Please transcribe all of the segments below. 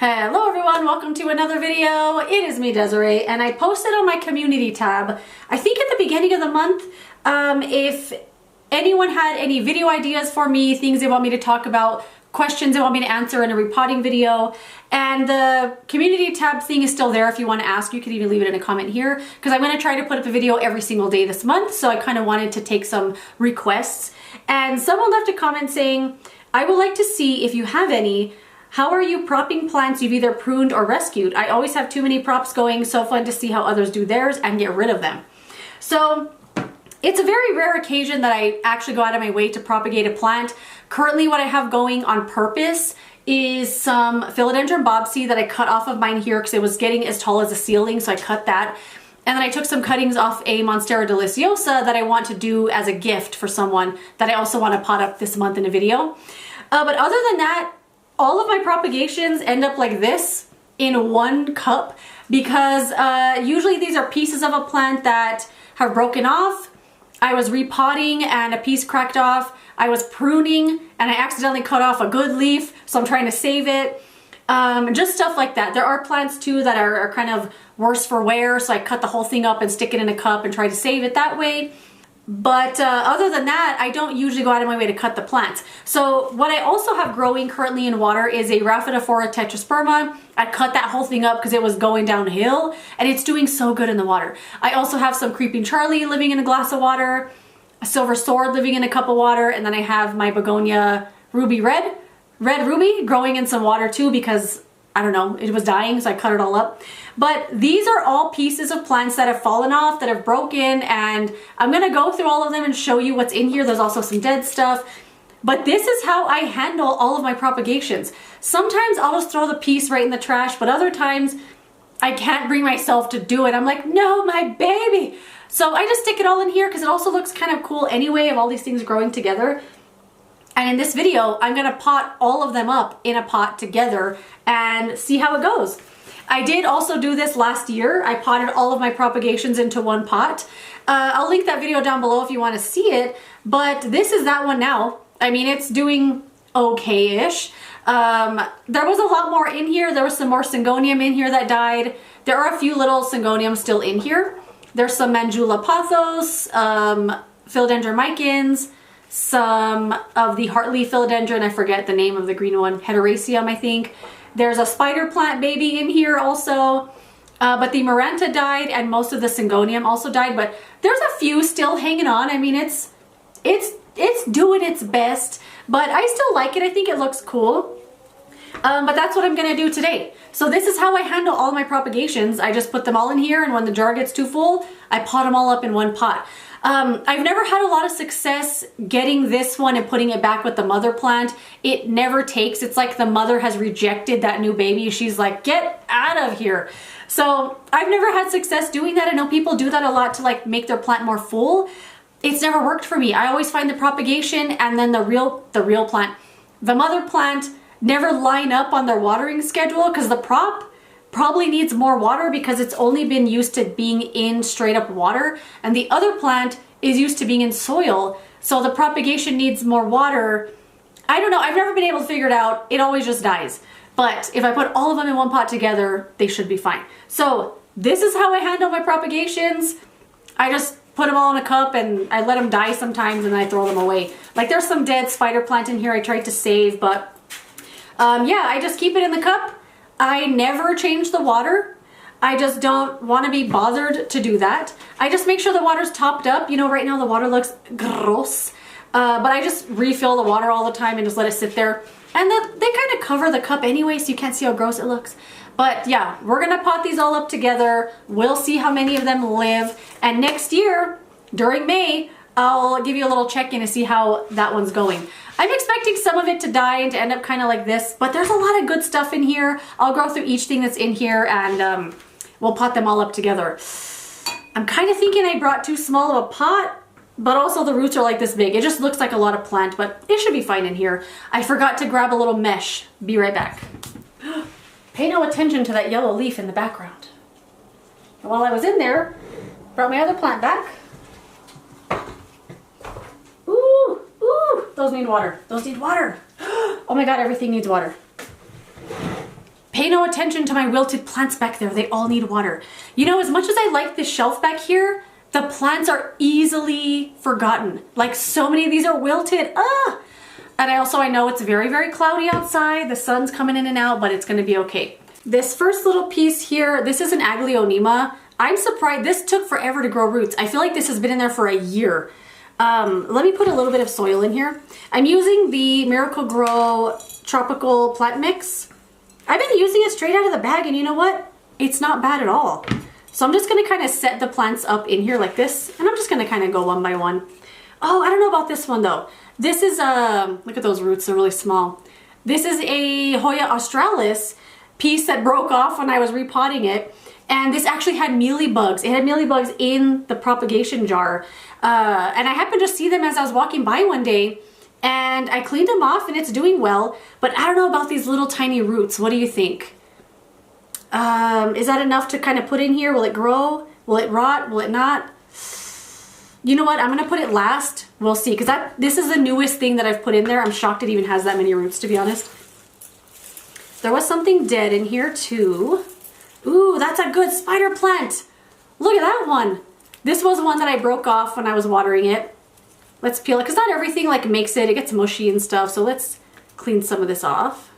Hello everyone, welcome to another video. It is me, Desiree, and I posted on my community tab, I think at the beginning of the month, if anyone had any video ideas for me, things they want me to talk about, questions they want me to answer in a repotting video. And the community tab thing is still there if you want to ask. You could even leave it in a comment here, because I'm going to try to put up a video every single day this month, so I kind of wanted to take some requests. And someone left a comment saying, I would like to see if you have any. How are you propping plants you've either pruned or rescued? I always have too many props going, so fun to see how others do theirs and get rid of them. So it's a very rare occasion that I actually go out of my way to propagate a plant. Currently what I have going on purpose is some philodendron bobseed that I cut off of mine here because it was getting as tall as a ceiling, so I cut that. And then I took some cuttings off a Monstera deliciosa that I want to do as a gift for someone that I also want to pot up this month in a video. But other than that, all of my propagations end up like this in one cup because usually these are pieces of a plant that have broken off. I was repotting and a piece cracked off. I was pruning and I accidentally cut off a good leaf, so I'm trying to save it. Just stuff like that. There are plants too that are kind of worse for wear, so I cut the whole thing up and stick it in a cup and try to save it that way. But other than that, I don't usually go out of my way to cut the plants. So what I also have growing currently in water is a Rhaphidophora tetrasperma. I cut that whole thing up because it was going downhill and it's doing so good in the water. I also have some Creeping Charlie living in a glass of water, a Silver Sword living in a cup of water, and then I have my Begonia Ruby Red Ruby growing in some water too because, I don't know, it was dying, so I cut it all up. But these are all pieces of plants that have fallen off, that have broken, and I'm gonna go through all of them and show you what's in here. There's also some dead stuff. But this is how I handle all of my propagations. Sometimes I'll just throw the piece right in the trash, but other times I can't bring myself to do it. I'm like, no, my baby. So I just stick it all in here because it also looks kind of cool anyway of all these things growing together. And in this video, I'm gonna pot all of them up in a pot together and see how it goes. I did also do this last year. I potted all of my propagations into one pot. I'll link that video down below if you want to see it, but this is that one now. I mean, it's doing okay-ish. There was a lot more in here. There was some more syngonium in here that died. There are a few little syngoniums still in here. There's some Mandula pothos, philodendron micans, some of the heartleaf philodendron, I forget the name of the green one, Heteroecium, I think. There's a spider plant baby in here also, but the Maranta died and most of the syngonium also died, but there's a few still hanging on. I mean, it's doing its best, but I still like it. I think it looks cool. But that's what I'm gonna do today. So this is how I handle all my propagations. I just put them all in here, and when the jar gets too full, I pot them all up in one pot. I've never had a lot of success getting this one and putting it back with the mother plant. It never takes. It's like the mother has rejected that new baby. She's like, get out of here. So I've never had success doing that. I know people do that a lot to like make their plant more full. It's never worked for me. I always find the propagation and then the real plant, the mother plant, never line up on their watering schedule because the prop probably needs more water because it's only been used to being in straight up water, and the other plant is used to being in soil, so the propagation needs more water. I don't know, I've never been able to figure it out. It always just dies. But if I put all of them in one pot together, they should be fine. So this is how I handle my propagations. I just put them all in a cup and I let them die sometimes and then I throw them away. Like there's some dead spider plant in here I tried to save, but yeah, I just keep it in the cup. I never change the water. I just don't want to be bothered to do that. I just make sure the water's topped up. You know, right now the water looks gross, but I just refill the water all the time and just let it sit there. And they kind of cover the cup anyway, so you can't see how gross it looks. But yeah, we're gonna pot these all up together. We'll see how many of them live. And next year, during May, I'll give you a little check-in to see how that one's going. I'm expecting some of it to die and to end up kind of like this, but there's a lot of good stuff in here. I'll go through each thing that's in here and we'll pot them all up together. I'm kind of thinking I brought too small of a pot, but also the roots are like this big. It just looks like a lot of plant, but it should be fine in here. I forgot to grab a little mesh. Be right back. Pay no attention to that yellow leaf in the background. And while I was in there, brought my other plant back. Those need water. Those need water. Oh my God, everything needs water. Pay no attention to my wilted plants back there. They all need water. You know, as much as I like this shelf back here, the plants are easily forgotten. Like so many of these are wilted. Ah! And I know it's very, very cloudy outside. The sun's coming in and out, but it's gonna be okay. This first little piece here, this is an Aglaonema. I'm surprised, this took forever to grow roots. I feel like this has been in there for a year. Let me put a little bit of soil in here. I'm using the Miracle Grow Tropical Plant Mix. I've been using it straight out of the bag, and you know what? It's not bad at all. So I'm just gonna kind of set the plants up in here like this, and I'm just gonna kind of go one by one. Oh, I don't know about this one though. This is, look at those roots, they're really small. This is a Hoya australis piece that broke off when I was repotting it. And this actually had mealybugs. It had mealybugs in the propagation jar. And I happened to see them as I was walking by one day, and I cleaned them off and it's doing well. But I don't know about these little tiny roots. What do you think? Is that enough to kind of put in here? Will it grow? Will it rot? Will it not? You know what? I'm gonna put it last. We'll see, because this is the newest thing that I've put in there. I'm shocked it even has that many roots, to be honest. There was something dead in here too. Ooh, that's a good spider plant. Look at that one. This was one that I broke off when I was watering it. Let's peel it, because not everything like makes it. It gets mushy and stuff, so let's clean some of this off.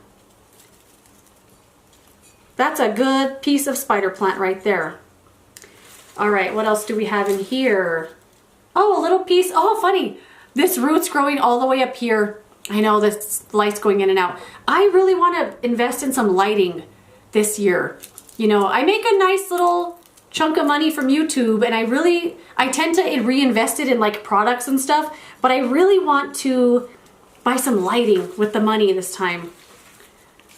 That's a good piece of spider plant right there. All right, what else do we have in here? Oh, a little piece. Oh, funny. This root's growing all the way up here. I know this light's going in and out. I really want to invest in some lighting this year. You know, I make a nice little chunk of money from YouTube, and I tend to reinvest it in like products and stuff, but I really want to buy some lighting with the money this time,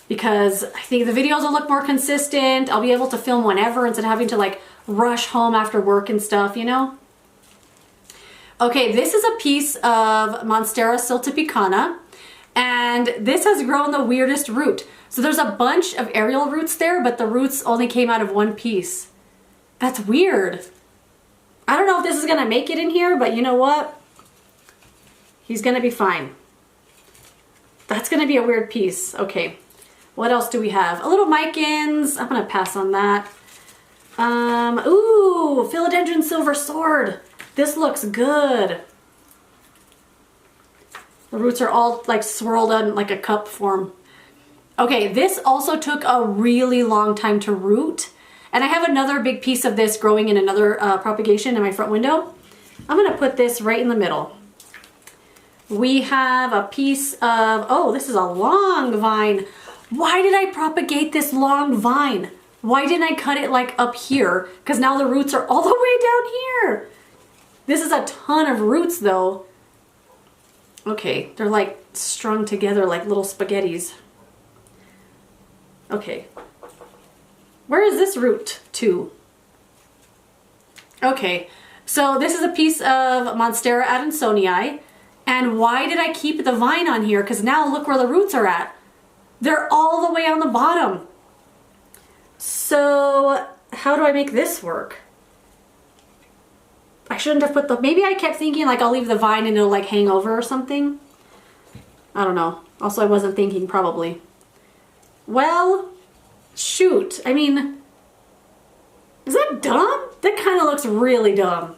because I think the videos will look more consistent. I'll be able to film whenever instead of having to like rush home after work and stuff, you know? Okay, this is a piece of Monstera siltepecana, and this has grown the weirdest root. So there's a bunch of aerial roots there, but the roots only came out of one piece. That's weird. I don't know if this is gonna make it in here, but you know what? He's gonna be fine. That's gonna be a weird piece. Okay, what else do we have? A little micans. I'm gonna pass on that. Ooh, philodendron silver sword. This looks good. The roots are all like swirled in like a cup form. Okay, this also took a really long time to root. And I have another big piece of this growing in another propagation in my front window. I'm gonna put this right in the middle. We have a piece of, oh, this is a long vine. Why did I propagate this long vine? Why didn't I cut it like up here? Because now the roots are all the way down here. This is a ton of roots though. Okay, they're like strung together like little spaghettis. Okay, where is this root to? Okay, so this is a piece of Monstera adansonii. And why did I keep the vine on here? Because now look where the roots are at. They're all the way on the bottom. So how do I make this work? I shouldn't have put maybe I kept thinking like I'll leave the vine and it'll like hang over or something. I don't know. Also, I wasn't thinking probably. Well, shoot. I mean, is that dumb? That kind of looks really dumb.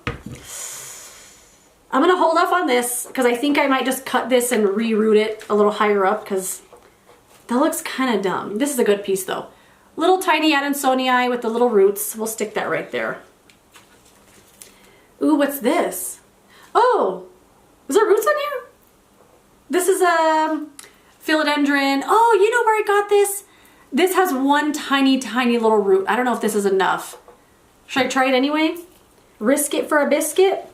I'm gonna hold off on this because I think I might just cut this and reroot it a little higher up because that looks kind of dumb. This is a good piece though. Little tiny adansonii with the little roots. We'll stick that right there. Ooh, what's this? Oh, is there roots on here? This is a philodendron. Oh, you know where I got this? This has one tiny, tiny little root. I don't know if this is enough. Should I try it anyway? Risk it for a biscuit?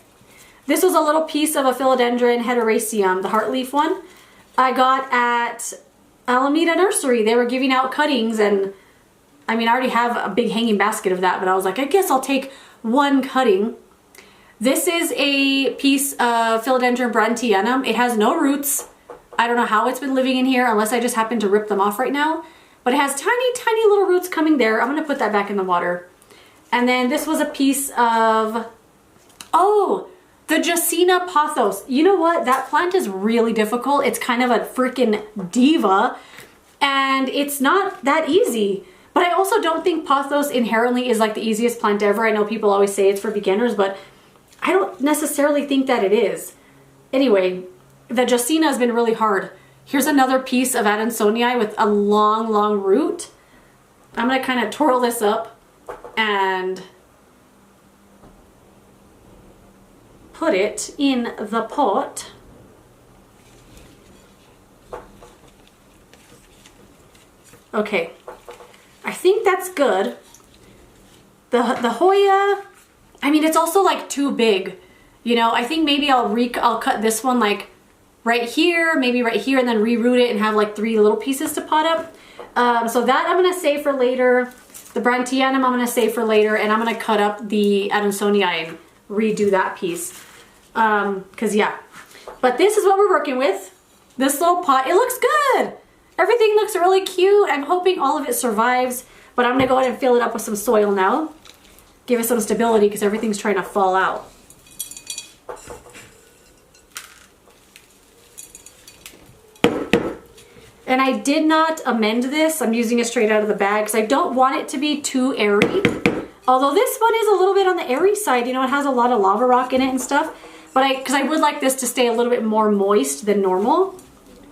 This was a little piece of a philodendron hederaceum, the heartleaf one. I got at Alameda Nursery. They were giving out cuttings, and I mean, I already have a big hanging basket of that, but I was like, I guess I'll take one cutting. This is a piece of Philodendron Brandtianum. It has no roots. I don't know how it's been living in here unless I just happen to rip them off right now. But it has tiny, tiny little roots coming there. I'm gonna put that back in the water. And then this was a piece of, oh, the Jacina pothos. You know what? That plant is really difficult. It's kind of a freaking diva. and it's not that easy. But I also don't think pothos inherently is like the easiest plant ever. I know people always say it's for beginners, but I don't necessarily think that it is. Anyway, the Justina has been really hard. Here's another piece of Adansonii with a long, long root. I'm gonna kind of twirl this up and put it in the pot. Okay, I think that's good. The Hoya, I mean, it's also like too big. You know, I think maybe I'll cut this one like right here, maybe right here, and then reroot it and have like 3 little pieces to pot up. So that I'm gonna save for later. The Brandtianum I'm gonna save for later, and I'm gonna cut up the Adansonii and redo that piece. Cause yeah, but this is what we're working with. This little pot, it looks good. Everything looks really cute. I'm hoping all of it survives, but I'm gonna go ahead and fill it up with some soil now. Give it some stability because everything's trying to fall out. And I did not amend this. I'm using it straight out of the bag because I don't want it to be too airy. Although this one is a little bit on the airy side, you know, it has a lot of lava rock in it and stuff. But because I would like this to stay a little bit more moist than normal,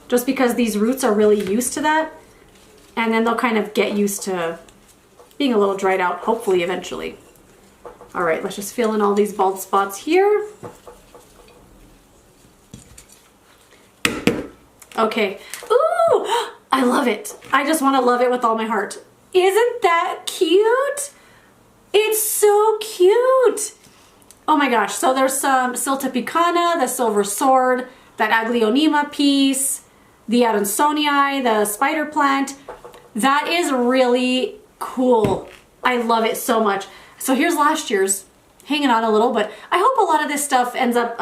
just because these roots are really used to that. And then they'll kind of get used to being a little dried out, hopefully eventually. All right, let's just fill in all these bald spots here. Okay. Ooh, I love it. I just want to love it with all my heart. Isn't that cute? It's so cute. Oh my gosh. So there's some Silta picana, the silver sword, that Aglaonema piece, the Adansonii, the spider plant. That is really cool. I love it so much. So here's last year's, hanging on a little, but I hope a lot of this stuff ends up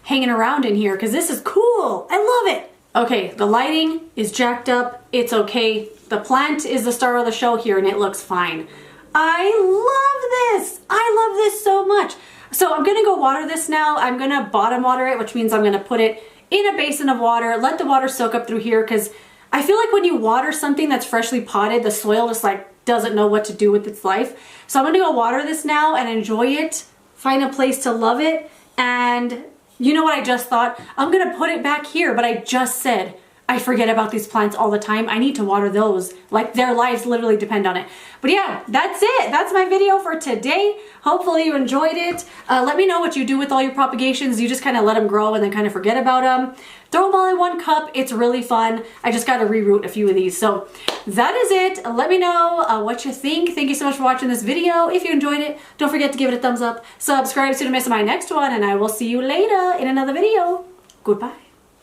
hanging around in here because this is cool. I love it. Okay, the lighting is jacked up. It's okay. The plant is the star of the show here and it looks fine. I love this. I love this so much. So I'm gonna go water this now. I'm gonna bottom water it, which means I'm gonna put it in a basin of water, let the water soak up through here, because I feel like when you water something that's freshly potted, the soil just like doesn't know what to do with its life. So I'm gonna go water this now and enjoy it, find a place to love it, and you know what I just thought? I'm gonna put it back here, but I just said I forget about these plants all the time. I need to water those. Like their lives literally depend on it. But yeah, that's it. That's my video for today. Hopefully you enjoyed it. Let me know what you do with all your propagations. You just kind of let them grow and then kind of forget about them. Throw them all in one cup. It's really fun. I just got to reroot a few of these. So that is it. Let me know what you think. Thank you so much for watching this video. If you enjoyed it, don't forget to give it a thumbs up. Subscribe so you don't miss my next one, and I will see you later in another video. Goodbye.